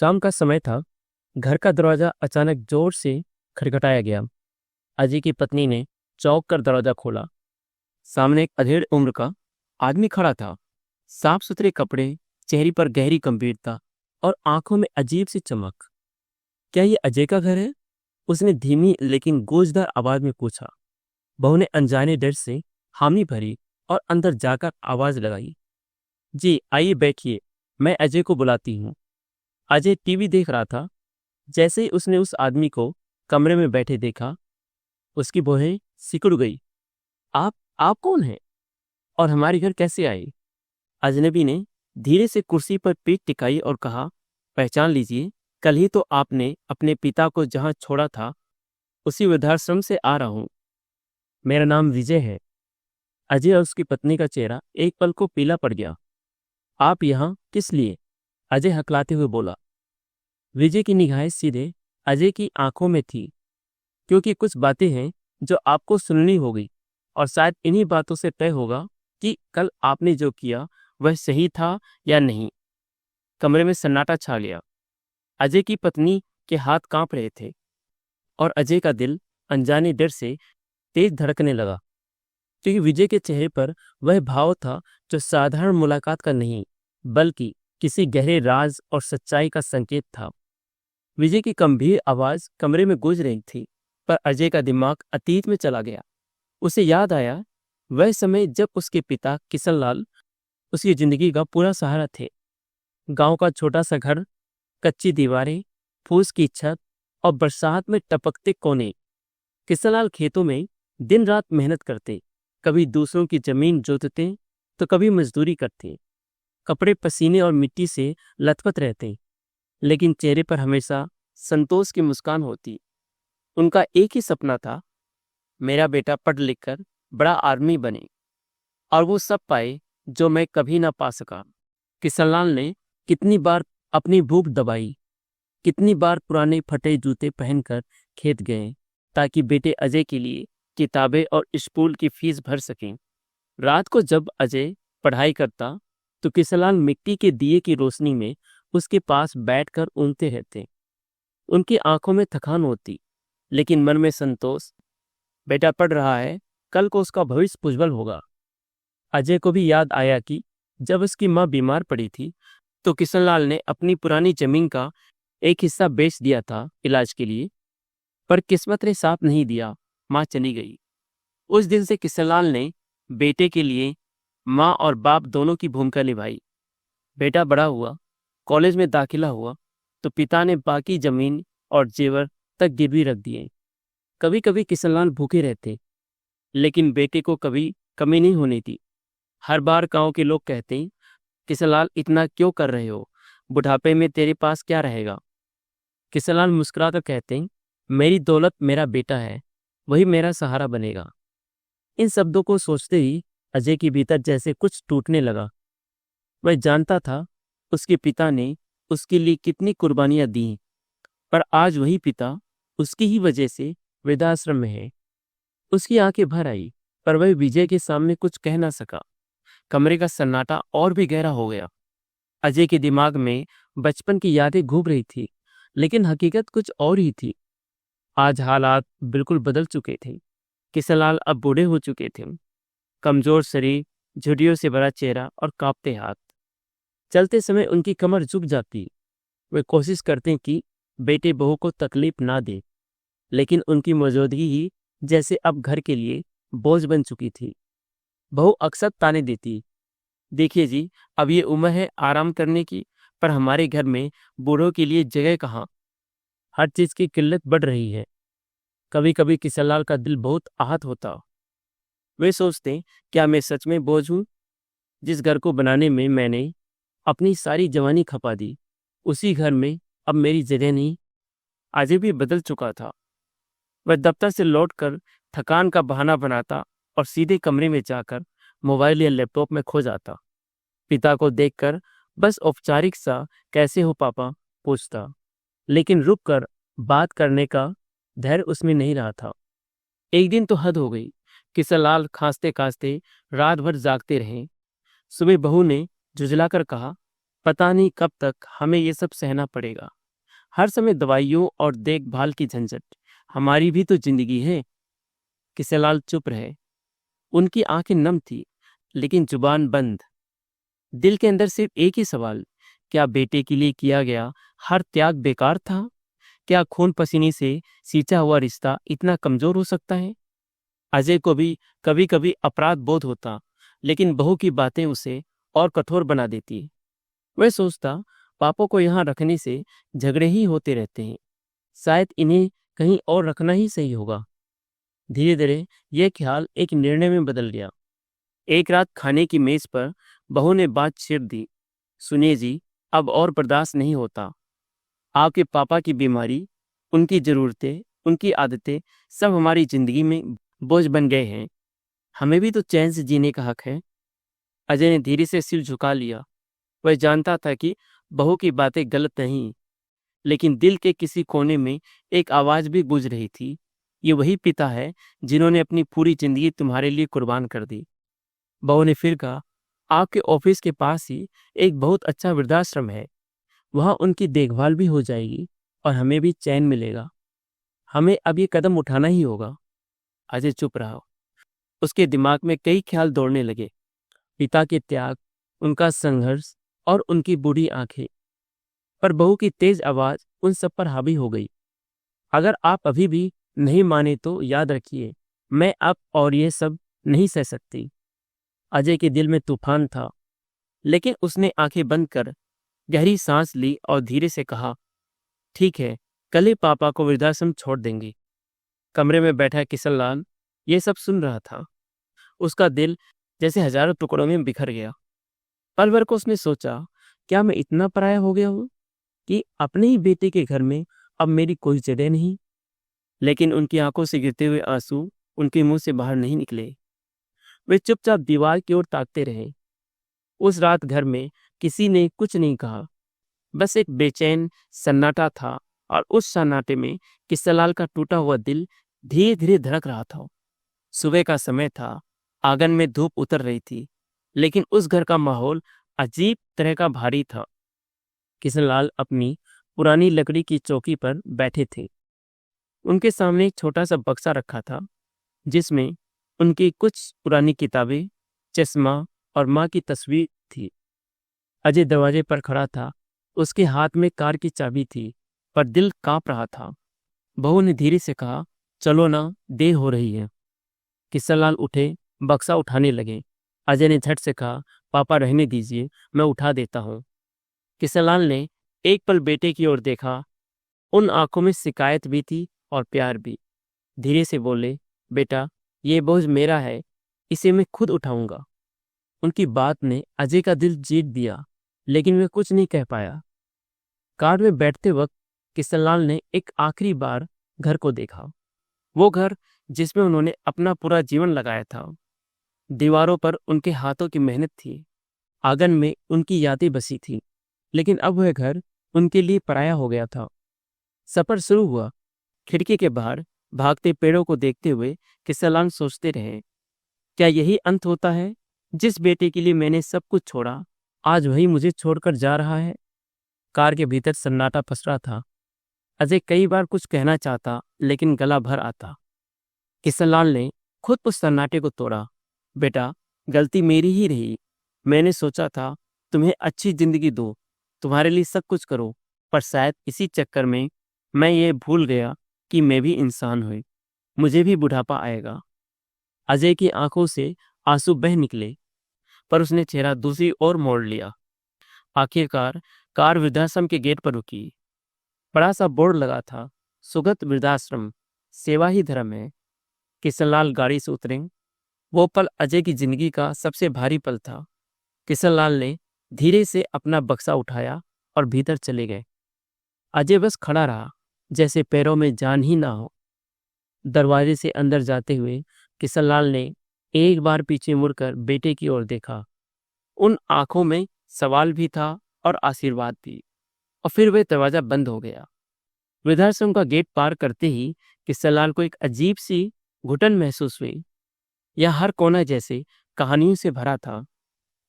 शाम का समय था। घर का दरवाजा अचानक जोर से खटखटाया गया। अजय की पत्नी ने चौंक कर दरवाजा खोला। सामने एक अधेड़ उम्र का आदमी खड़ा था। साफ सुथरे कपड़े, चेहरे पर गहरी गंभीरता और आंखों में अजीब सी चमक। क्या ये अजय का घर है? उसने धीमी लेकिन गूंजदार आवाज में पूछा। बहू ने अनजाने डर से हामी भरी और अंदर जाकर आवाज लगाई, जी आइए बैठिए, मैं अजय को बुलाती हूँ। अजय टीवी देख रहा था। जैसे ही उसने उस आदमी को कमरे में बैठे देखा, उसकी भौहें सिकुड़ गई। आप कौन हैं और हमारे घर कैसे आए? अजनबी ने धीरे से कुर्सी पर पीठ टिकाई और कहा, पहचान लीजिए, कल ही तो आपने अपने पिता को जहां छोड़ा था उसी वृद्धाश्रम से आ रहा हूं। मेरा नाम विजय है। अजय और उसकी पत्नी का चेहरा एक पल को पीला पड़ गया। आप यहाँ किस लिए? अजय हकलाते हुए बोला। विजय की निगाहें सीधे अजय की आंखों में थी। क्योंकि कुछ बातें हैं जो आपको सुननी होगी और शायद इन्हीं बातों से तय होगा कि कल आपने जो किया वह सही था या नहीं। कमरे में सन्नाटा छा गया। अजय की पत्नी के हाथ कांप रहे थे और अजय का दिल अनजाने डर से तेज धड़कने लगा। क्योंकि विजय के चेहरे पर वह भाव था जो साधारण मुलाकात का नहीं, बल्कि किसी गहरे राज और सच्चाई का संकेत था। विजय की गंभीर आवाज कमरे में गूंज रही थी, पर अजय का दिमाग अतीत में चला गया। उसे याद आया वह समय जब उसके पिता किशनलाल उसकी जिंदगी का पूरा सहारा थे। गांव का छोटा सा घर, कच्ची दीवारें, फूस की छत और बरसात में टपकते कोने। किशनलाल खेतों में दिन रात मेहनत करते, कभी दूसरों की जमीन जोतते तो कभी मजदूरी करते। कपड़े पसीने और मिट्टी से लथपथ रहते, लेकिन चेहरे पर हमेशा संतोष की मुस्कान होती। उनका एक ही सपना था, मेरा बेटा पढ़ लिख कर बड़ा आदमी बने और वो सब पाए जो मैं कभी ना पा सका। किशनलाल ने कितनी बार अपनी भूख दबाई, कितनी बार पुराने फटे जूते पहनकर खेत गए ताकि बेटे अजय के लिए किताबें और स्कूल की फीस भर सकें। रात को जब अजय पढ़ाई करता तो किशनलाल मिट्टी के दिए की रोशनी में उसके पास बैठकर ऊँघते रहते। उनकी आंखों में थकान होती, लेकिन मन में संतोष। बेटा पढ़ रहा है, कल को उसका भविष्य उज्जवल होगा। अजय को भी याद आया कि जब उसकी माँ बीमार पड़ी थी तो किशनलाल ने अपनी पुरानी जमीन का एक हिस्सा बेच दिया था इलाज के लिए, पर किस्मत ने साथ नहीं दिया। माँ चली गई। उस दिन से किशनलाल ने बेटे के लिए माँ और बाप दोनों की भूमिका निभाई। बेटा बड़ा हुआ, कॉलेज में दाखिला हुआ तो पिता ने बाकी जमीन और जेवर तक गिरवी रख दिए। कभी कभी किशनलाल भूखे रहते, लेकिन बेटे को कभी कमी नहीं होनी थी। हर बार गांव के लोग कहते, किशनलाल इतना क्यों कर रहे हो, बुढ़ापे में तेरे पास क्या रहेगा? किशनलाल मुस्कुराकर कहते, मेरी दौलत मेरा बेटा है, वही मेरा सहारा बनेगा। इन शब्दों को सोचते ही अजय के भीतर जैसे कुछ टूटने लगा। वह जानता था उसके पिता ने उसके लिए कितनी कुर्बानियां दी, पर आज वही पिता उसकी ही वजह से वृद्धाश्रम में है। उसकी आंखें भर आई, पर वह विजय के सामने कुछ कह ना सका। कमरे का सन्नाटा और भी गहरा हो गया। अजय के दिमाग में बचपन की यादें घूम रही थी, लेकिन हकीकत कुछ और ही थी। आज हालात बिल्कुल बदल चुके थे। किशनलाल अब बूढ़े हो चुके थे। कमजोर शरीर, झुर्रियों से भरा चेहरा और कांपते हाथ। चलते समय उनकी कमर झुक जाती। वे कोशिश करते कि बेटे बहू को तकलीफ ना दे, लेकिन उनकी मौजूदगी ही जैसे अब घर के लिए बोझ बन चुकी थी। बहू अक्सर ताने देती, देखिए जी, अब ये उम्र है आराम करने की, पर हमारे घर में बूढ़ों के लिए जगह कहाँ। हर चीज की किल्लत बढ़ रही है। कभी कभी किशनलाल का दिल बहुत आहत होता। वे सोचते, क्या मैं सच में बोझ हूँ? जिस घर को बनाने में मैंने अपनी सारी जवानी खपा दी, उसी घर में अब मेरी जगह नहीं। अजय भी बदल चुका था। वह दफ्तर से लौटकर थकान का बहाना बनाता और सीधे कमरे में जाकर मोबाइल या लैपटॉप में खो जाता। पिता को देखकर बस औपचारिक सा कैसे हो पापा पूछता, लेकिन रुककर बात करने का धैर्य उसमें नहीं रहा था। एक दिन तो हद हो गई। किशनलाल खांसते खांसते रात भर जागते रहे। सुबह बहू ने झुंझलाकर कहा, पता नहीं कब तक हमें ये सब सहना पड़ेगा। हर समय दवाइयों और देखभाल की झंझट। हमारी भी तो जिंदगी है। किसेलाल चुप रहे। उनकी आंखें नम थी, लेकिन जुबान बंद। दिल के अंदर सिर्फ एक ही सवाल, क्या बेटे के लिए किया गया हर त्याग बेकार था? क्या खून पसीने से सींचा हुआ रिश्ता इतना कमजोर हो सकता है? अजय को भी कभी कभी अपराध बोध होता, लेकिन बहू की बातें उसे और कठोर बना देती। वह सोचता, पापा को यहाँ रखने से झगड़े ही होते रहते हैं, शायद इन्हें कहीं और रखना ही सही होगा। धीरे धीरे यह ख्याल एक निर्णय में बदल गया। एक रात खाने की मेज पर बहू ने बात छेड़ दी, सुनिए जी, अब और बर्दाश्त नहीं होता। आपके पापा की बीमारी, उनकी जरूरतें, उनकी आदतें सब हमारी जिंदगी में बोझ बन गए हैं। हमें भी तो चैन से जीने का हक है। अजय ने धीरे से सिर झुका लिया। वह जानता था कि बहू की बातें गलत नहीं, लेकिन दिल के किसी कोने में एक आवाज भी गूंज रही थी, ये वही पिता है जिन्होंने अपनी पूरी जिंदगी तुम्हारे लिए कुर्बान कर दी। बहू ने फिर कहा, आपके ऑफिस के पास ही एक बहुत अच्छा वृद्धाश्रम है, वहां उनकी देखभाल भी हो जाएगी और हमें भी चैन मिलेगा। हमें अब ये कदम उठाना ही होगा। अजय चुप रहा। उसके दिमाग में कई ख्याल दौड़ने लगे, पिता के त्याग, उनका संघर्ष और उनकी बूढ़ी आंखें। पर बहू की तेज आवाज उन सब पर हावी हो गई। अगर आप अभी भी नहीं माने तो याद रखिए, मैं अब और ये सब नहीं सह सकती। अजय के दिल में तूफान था, लेकिन उसने आंखें बंद कर गहरी सांस ली और धीरे से कहा, ठीक है, कल ही पापा को वृद्धाश्रम छोड़ देंगे। कमरे में बैठा किशनलाल ये सब सुन रहा था। उसका दिल जैसे हजारों टुकड़ों में बिखर गया। पल भर को उसने सोचा, क्या मैं इतना पराया हो गया हूं कि अपने ही बेटे के घर में अब मेरी कोई जगह नहीं? लेकिन उनकी आंखों से गिरते हुए आंसू उनके मुंह से बाहर नहीं निकले। वे चुपचाप दीवार की ओर ताकते रहे। उस रात घर में किसी ने कुछ नहीं कहा, बस एक बेचैन सन्नाटा था, और उस सन्नाटे में किशनलाल का टूटा हुआ दिल धीरे धीरे धड़क रहा था। सुबह का समय था, आंगन में धूप उतर रही थी, लेकिन उस घर का माहौल अजीब तरह का भारी था। किशनलाल अपनी पुरानी लकड़ी की चौकी पर बैठे थे। उनके सामने एक छोटा सा बक्सा रखा था, जिसमें उनकी कुछ पुरानी किताबें, चश्मा और माँ की तस्वीर थी। अजय दरवाजे पर खड़ा था। उसके हाथ में कार की चाबी थी, पर दिल कांप रहा था। बहू ने धीरे से कहा, चलो ना, देर हो रही है। किशनलाल उठे, बक्सा उठाने लगे। अजय ने झट से कहा, पापा रहने दीजिए, मैं उठा देता हूँ। किशनलाल ने एक पल बेटे की ओर देखा। उन आंखों में शिकायत भी थी और प्यार भी। धीरे से बोले, बेटा, ये बोझ मेरा है, इसे मैं खुद उठाऊंगा। उनकी बात ने अजय का दिल जीत दिया, लेकिन वह कुछ नहीं कह पाया। कार में बैठते वक्त किशनलाल ने एक आखिरी बार घर को देखा, वो घर जिसमें उन्होंने अपना पूरा जीवन लगाया था। दीवारों पर उनके हाथों की मेहनत थी, आंगन में उनकी यादें बसी थी, लेकिन अब वह घर उनके लिए पराया हो गया था। सफर शुरू हुआ। खिड़की के बाहर भागते पेड़ों को देखते हुए किशनलाल सोचते रहे, क्या यही अंत होता है? जिस बेटे के लिए मैंने सब कुछ छोड़ा, आज वही मुझे छोड़कर जा रहा है। कार के भीतर सन्नाटा पसरा था। अजय कई बार कुछ कहना चाहता, लेकिन गला भर आता। किशनलाल ने खुद उस सन्नाटे को तोड़ा, बेटा, गलती मेरी ही रही। मैंने सोचा था तुम्हें अच्छी जिंदगी दो, तुम्हारे लिए सब कुछ करो, पर शायद इसी चक्कर में मैं ये भूल गया कि मैं भी इंसान हुई, मुझे भी बुढ़ापा आएगा। अजय की आंखों से आंसू बह निकले, पर उसने चेहरा दूसरी ओर मोड़ लिया। आखिरकार कार वृद्धाश्रम के गेट पर रुकी। बड़ा सा बोर्ड लगा था, सुगत वृद्धाश्रम, सेवा ही धर्म है। किशनलाल गाड़ी से उतरे। वो पल अजय की जिंदगी का सबसे भारी पल था। किशनलाल ने धीरे से अपना बक्सा उठाया और भीतर चले गए। अजय बस खड़ा रहा, जैसे पैरों में जान ही ना हो। दरवाजे से अंदर जाते हुए किशनलाल ने एक बार पीछे मुड़कर बेटे की ओर देखा। उन आंखों में सवाल भी था और आशीर्वाद भी। और फिर वह दरवाजा बंद हो गया। वृद्धाश्रम का गेट पार करते ही किशनलाल को एक अजीब सी घुटन महसूस हुई। यह हर कोना जैसे कहानियों से भरा था।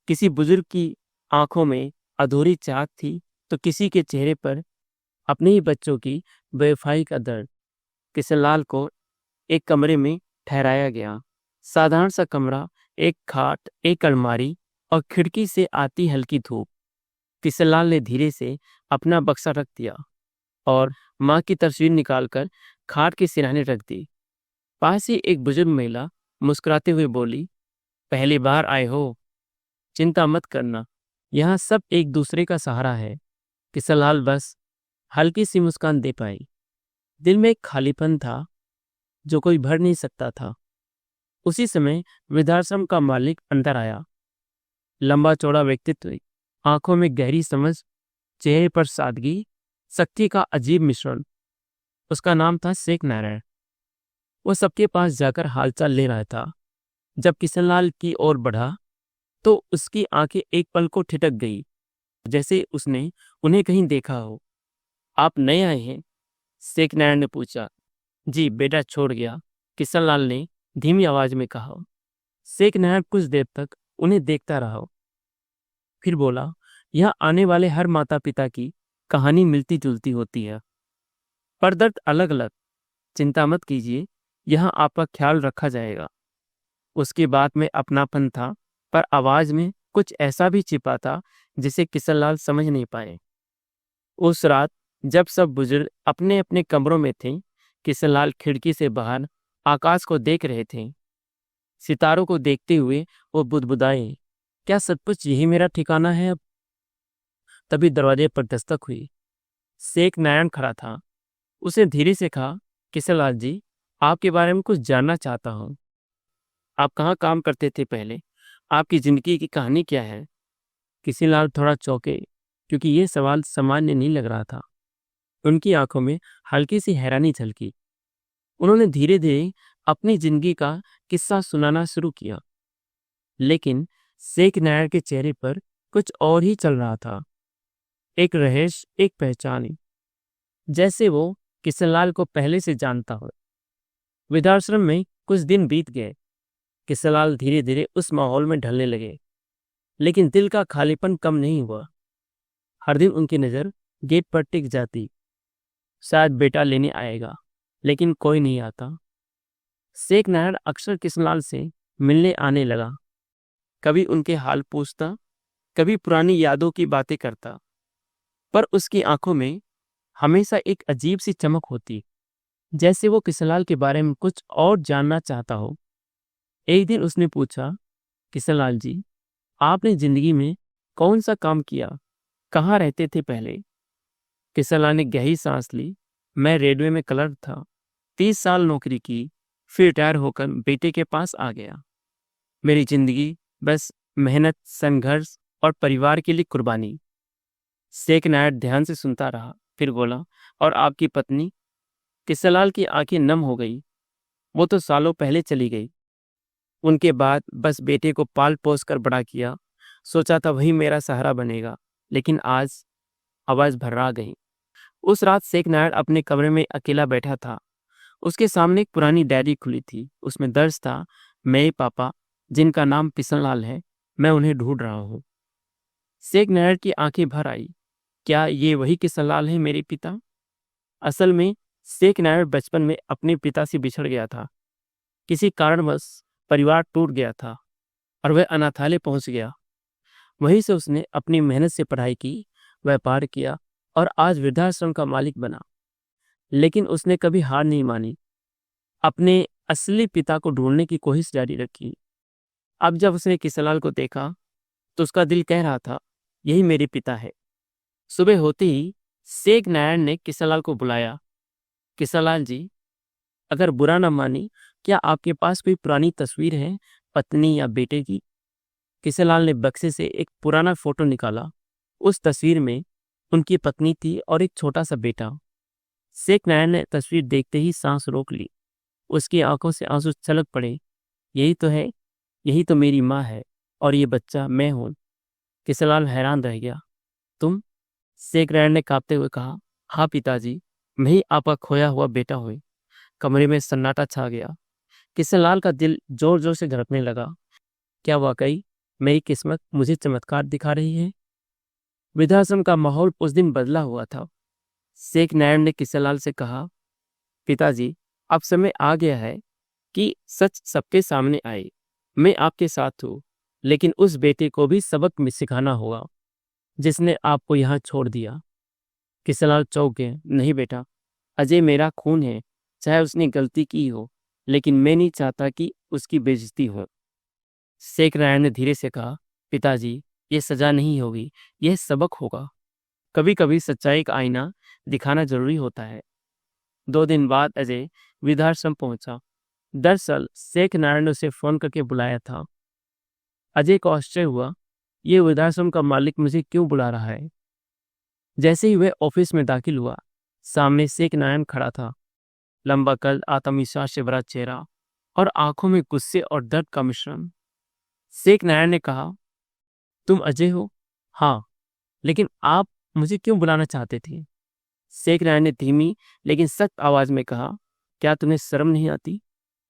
किसी बुजुर्ग की आंखों में अधूरी चाहत थी तो किसी के चेहरे पर अपने ही बच्चों की बेवफाई का दर्द। किशनलाल को एक कमरे में ठहराया गया। साधारण सा कमरा, एक खाट, एक अलमारी और खिड़की से आती हल्की धूप। किशनलाल ने धीरे से अपना बक्सा रख दिया और माँ की तस्वीर निकालकर खाट के सिरहाने रख दी। पास ही एक बुजुर्ग महिला मुस्कुराते हुए बोली, पहली बार आए हो, चिंता मत करना, यहाँ सब एक दूसरे का सहारा है। किशनलाल बस हल्की सी मुस्कान दे पाई। दिल में एक खालीपन था जो कोई भर नहीं सकता था। उसी समय वृद्धाश्रम का मालिक अंदर आया। लंबा चौड़ा व्यक्तित्व, आंखों में गहरी समझ, चेहरे पर सादगी, शक्ति का अजीब मिश्रण। उसका नाम था शेख नारायण। वो सबके पास जाकर हालचाल ले रहा था। जब किशनलाल की ओर बढ़ा तो उसकी आंखें एक पल को ठिठक गई, जैसे उसने उन्हें कहीं देखा हो। आप नए आए हैं? शेख नारायण ने पूछा। जी, बेटा छोड़ गया, किशनलाल ने धीमी आवाज में कहा। शेख नारायण कुछ देर तक उन्हें देखता रहा, फिर बोला, यहाँ आने वाले हर माता पिता की कहानी मिलती जुलती होती है, पर दर्द अलग अलग। चिंता मत कीजिए, यहाँ आपका ख्याल रखा जाएगा। उसकी बात में अपनापन था, पर आवाज में कुछ ऐसा भी छिपा था जिसे किशनलाल समझ नहीं पाए। उस रात जब सब बुजुर्ग अपने अपने कमरों में थे, किशनलाल खिड़की से बाहर आकाश को देख रहे थे। सितारों को देखते हुए वो बुदबुदाए, क्या सचमुच यही मेरा ठिकाना है अब? तभी दरवाजे पर दस्तक हुई। शेख नारायण खड़ा था। उसने धीरे से कहा, किशनलाल जी, आपके बारे में कुछ जानना चाहता हूँ। आप कहाँ काम करते थे पहले? आपकी जिंदगी की कहानी क्या है? किशनलाल थोड़ा चौंके, क्योंकि ये सवाल सामान्य नहीं लग रहा था। उनकी आंखों में हल्की सी हैरानी झलकी। उन्होंने धीरे धीरे अपनी जिंदगी का किस्सा सुनाना शुरू किया, लेकिन शेख नारायण के चेहरे पर कुछ और ही चल रहा था। एक रहस्य, एक पहचान, जैसे वो किशनलाल को पहले से जानता हो। वृद्धाश्रम में कुछ दिन बीत गए। किशनलाल धीरे धीरे उस माहौल में ढलने लगे, लेकिन दिल का खालीपन कम नहीं हुआ। हर दिन उनकी नज़र गेट पर टिक जाती, शायद बेटा लेने आएगा, लेकिन कोई नहीं आता। शेख नारायण अक्सर किशनलाल से मिलने आने लगा। कभी उनके हाल पूछता, कभी पुरानी यादों की बातें करता, पर उसकी आंखों में हमेशा एक अजीब सी चमक होती, जैसे वो किशनलाल के बारे में कुछ और जानना चाहता हो। एक दिन उसने पूछा, किशनलाल जी, आपने जिंदगी में कौन सा काम किया? कहाँ रहते थे पहले? किशनलाल ने गहरी सांस ली। मैं रेलवे में क्लर्क था, 30 साल नौकरी की, फिर रिटायर होकर बेटे के पास आ गया। मेरी जिंदगी बस मेहनत, संघर्ष और परिवार के लिए कुर्बानी। शेख नारायण ध्यान से सुनता रहा, फिर बोला, और आपकी पत्नी? किशनलाल की आंखें नम हो गई। वो तो सालों पहले चली गई। उनके बाद बस बेटे को पाल पोस कर बड़ा किया, सोचा था वही मेरा सहारा बनेगा, लेकिन आज आवाज भर्रा गई। उस रात शेख नारायण अपने कमरे में अकेला बैठा था। उसके सामने एक पुरानी डायरी खुली थी। उसमें दर्ज था, मेरे पापा, जिनका नाम किशनलाल है, मैं उन्हें ढूंढ रहा हूँ। शेख नारायण की आंखें भर आई। क्या ये वही किशनलाल है, मेरे पिता? असल में शेख नारायण बचपन में अपने पिता से बिछड़ गया था। किसी कारणवश परिवार टूट गया था और वह अनाथालय पहुंच गया। वहीं से उसने अपनी मेहनत से पढ़ाई की, व्यापार किया और आज वृद्धाश्रम का मालिक बना। लेकिन उसने कभी हार नहीं मानी, अपने असली पिता को ढूंढने की कोशिश जारी रखी। अब जब उसने किशनलाल को देखा तो उसका दिल कह रहा था, यही मेरे पिता है। सुबह होते ही शेख नारायण ने किशनलाल को बुलाया। किशनलाल जी, अगर बुरा ना मानी, क्या आपके पास कोई पुरानी तस्वीर है, पत्नी या बेटे की? किशनलाल ने बक्से से एक पुराना फोटो निकाला। उस तस्वीर में उनकी पत्नी थी और एक छोटा सा बेटा। शेख नारायण ने तस्वीर देखते ही सांस रोक ली। उसकी आंखों से आंसू छलक पड़े। यही तो है, यही तो मेरी माँ है और ये बच्चा मैं हूँ। किशनलाल हैरान रह गया। तुम? शेख नारायण ने कांपते हुए कहा, हाँ पिताजी, मैं ही आपका खोया हुआ बेटा हुई। कमरे में सन्नाटा छा गया। किशनलाल का दिल जोर जोर से धड़कने लगा। क्या वाकई मेरी किस्मत मुझे चमत्कार दिखा रही है? वृद्धाश्रम का माहौल उस दिन बदला हुआ था। शेख नारायण ने किशनलाल से कहा, पिताजी, अब समय आ गया है कि सच सबके सामने आए। मैं आपके साथ हूँ, लेकिन उस बेटे को भी सबक में सिखाना होगा जिसने आपको यहाँ छोड़ दिया। किशनलाल चौंक गए। नहीं बेटा, अजय मेरा खून है, चाहे उसने गलती की हो, लेकिन मैं नहीं चाहता कि उसकी बेइज्जती हो। शेख नारायण ने धीरे से कहा, पिताजी, ये सजा नहीं होगी, यह सबक होगा। कभी कभी सच्चाई का आईना दिखाना जरूरी होता है। 2 दिन बाद अजय वृद्धाश्रम पहुंचा। दरअसल शेख नारायण ने उसे फोन करके बुलाया था। अजय को आश्चर्य हुआ, ये वृद्धाश्रम का मालिक मुझे क्यों बुला रहा है। जैसे ही वह ऑफिस में दाखिल हुआ, सामने शेख नारायण खड़ा था। लंबा कद, आत्मविश्वास से भरा चेहरा और आंखों में गुस्से और दर्द का मिश्रण। शेख नारायण ने कहा, तुम अजय हो? हाँ, लेकिन आप मुझे क्यों बुलाना चाहते थे? शेख नारायण ने धीमी लेकिन सख्त आवाज में कहा, क्या तुम्हें शर्म नहीं आती?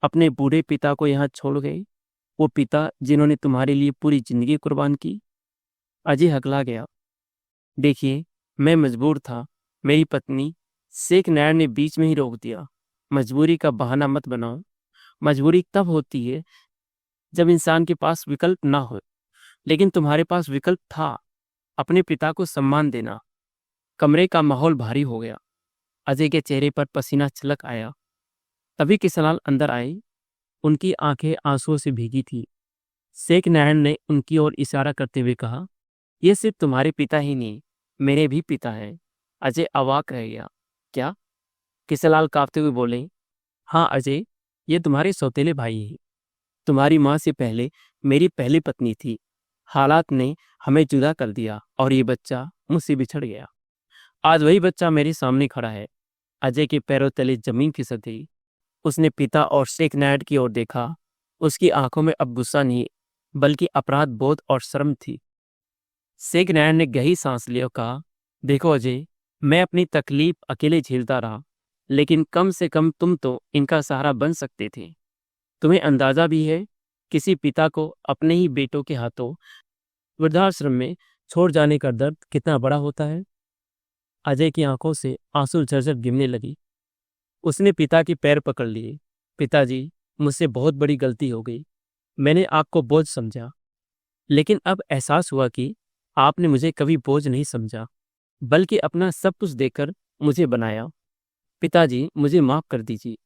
अपने बूढ़े पिता को यहाँ छोड़ गए, वो पिता जिन्होंने तुम्हारे लिए पूरी जिंदगी कुर्बान की। अजय हकला गया। देखिए, मैं मजबूर था, मेरी पत्नी। शेख नारायण ने बीच में ही रोक दिया। मजबूरी का बहाना मत बनाओ। मजबूरी तब होती है जब इंसान के पास विकल्प ना हो, लेकिन तुम्हारे पास विकल्प था, अपने पिता को सम्मान देना। कमरे का माहौल भारी हो गया। अजय के चेहरे पर पसीना छलक आया। तभी किशनलाल अंदर आए। उनकी आंखें आंसुओं से भीगी थी। शेख नारायण ने उनकी ओर इशारा करते हुए कहा, यह सिर्फ तुम्हारे पिता ही नहीं, मेरे भी पिता हैं। अजय अवाक रह गया। क्या? किशनलाल कांपते हुए बोले, हाँ अजय, ये तुम्हारे सौतेले भाई हैं। तुम्हारी माँ से पहले मेरी पहली पत्नी थी। हालात ने हमें जुदा कर दिया और ये बच्चा मुझसे बिछड़ गया। आज वही बच्चा मेरे सामने खड़ा है। अजय के पैरों तले जमीन खिसक गई। उसने पिता और शेख नारायण की ओर देखा। उसकी आंखों में अब गुस्सा नहीं, बल्कि अपराध बोध और शर्म थी। शेख नारायण ने गहरी सांस लिया और कहा, देखो अजय, मैं अपनी तकलीफ अकेले झेलता रहा, लेकिन कम से कम तुम तो इनका सहारा बन सकते थे। तुम्हें अंदाजा भी है किसी पिता को अपने ही बेटों के हाथों वृद्धाश्रम में छोड़ जाने का दर्द कितना बड़ा होता है। अजय की आंखों से आंसू झरझर गिरने लगी। उसने पिता के पैर पकड़ लिए। पिताजी, मुझसे बहुत बड़ी गलती हो गई। मैंने आपको बोझ समझा, लेकिन अब एहसास हुआ कि आपने मुझे कभी बोझ नहीं समझा, बल्कि अपना सब कुछ देकर मुझे बनाया। पिताजी, मुझे माफ कर दीजिए।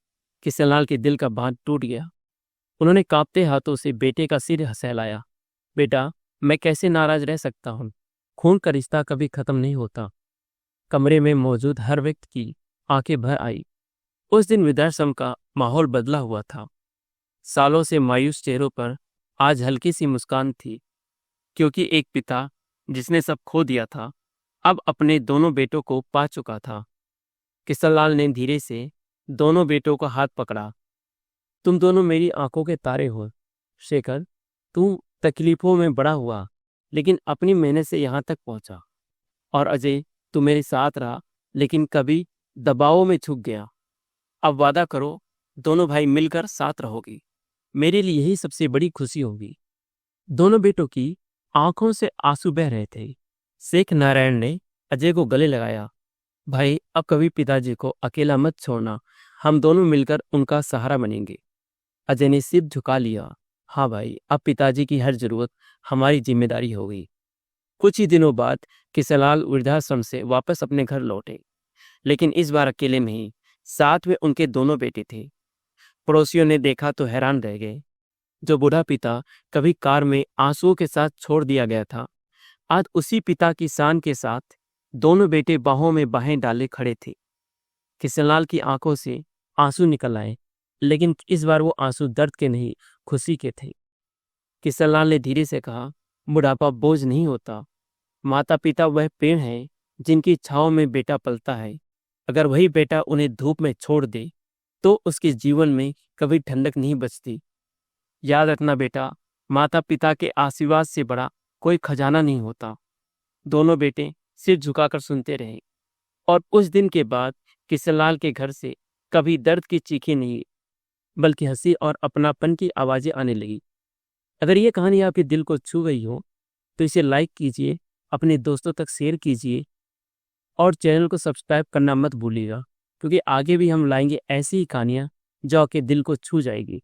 किशनलाल के दिल का बांध टूट गया। उन्होंने कांपते हाथों से बेटे का सिर सहलाया। बेटा, मैं कैसे नाराज रह सकता हूँ? खून का रिश्ता कभी खत्म नहीं होता। कमरे में मौजूद हर व्यक्ति की आंखें भर आई। उस दिन वृद्धाश्रम का माहौल बदला हुआ था। सालों से मायूस चेहरों पर आज हल्की सी मुस्कान थी, क्योंकि एक पिता जिसने सब खो दिया था, अब अपने दोनों बेटों को पा चुका था। किशनलाल ने धीरे से दोनों बेटों का हाथ पकड़ा। तुम दोनों मेरी आंखों के तारे हो। शेखर, तू तकलीफों में बड़ा हुआ, लेकिन अपनी मेहनत से यहाँ तक पहुंचा। और अजय, तू मेरे साथ रहा, लेकिन कभी दबावों में झुक गया। अब वादा करो, दोनों भाई मिलकर साथ रहोगी। मेरे लिए यही सबसे बड़ी खुशी होगी। दोनों बेटों की आंखों से आंसू बह रहे थे। शेख नारायण ने अजय को गले लगाया। भाई, अब कभी पिताजी को अकेला मत छोड़ना, हम दोनों मिलकर उनका सहारा बनेंगे। अजय ने सिर झुका लिया। हाँ भाई, अब पिताजी की हर जरूरत हमारी जिम्मेदारी हो गई। कुछ ही दिनों बाद किशनलाल वृद्धाश्रम से वापस अपने घर लौटे, लेकिन इस बार अकेले नहीं, साथ में उनके दोनों बेटे थे। पड़ोसियों ने देखा तो हैरान रह गए। जो बूढ़ा पिता कभी कार में आंसुओं के साथ छोड़ दिया गया था, आज उसी पिता की शान के साथ दोनों बेटे बाहों में बाहें डाले खड़े थे। किशनलाल की आंखों से आंसू निकल आए, लेकिन इस बार वो आंसू दर्द के नहीं, खुशी के थे। किशनलाल ने धीरे से कहा, बुढ़ापा बोझ नहीं होता। माता पिता वह पेड़ हैं जिनकी छांव में बेटा पलता है। अगर वही बेटा उन्हें धूप में छोड़ दे, तो उसके जीवन में कभी ठंडक नहीं बचती। याद रखना बेटा, माता पिता के आशीर्वाद से बड़ा कोई खजाना नहीं होता। दोनों बेटे सिर झुकाकर सुनते रहे, और उस दिन के बाद किशनलाल के घर से कभी दर्द की चीखें नहीं, बल्कि हंसी और अपनापन की आवाजें आने लगी। अगर ये कहानी आपके दिल को छू गई हो, तो इसे लाइक कीजिए अपने दोस्तों तक शेयर कीजिए और चैनल को सब्सक्राइब करना मत भूलिएगा, क्योंकि आगे भी हम लाएंगे ऐसी ही कहानियाँ जो आपके दिल को छू जाएगी।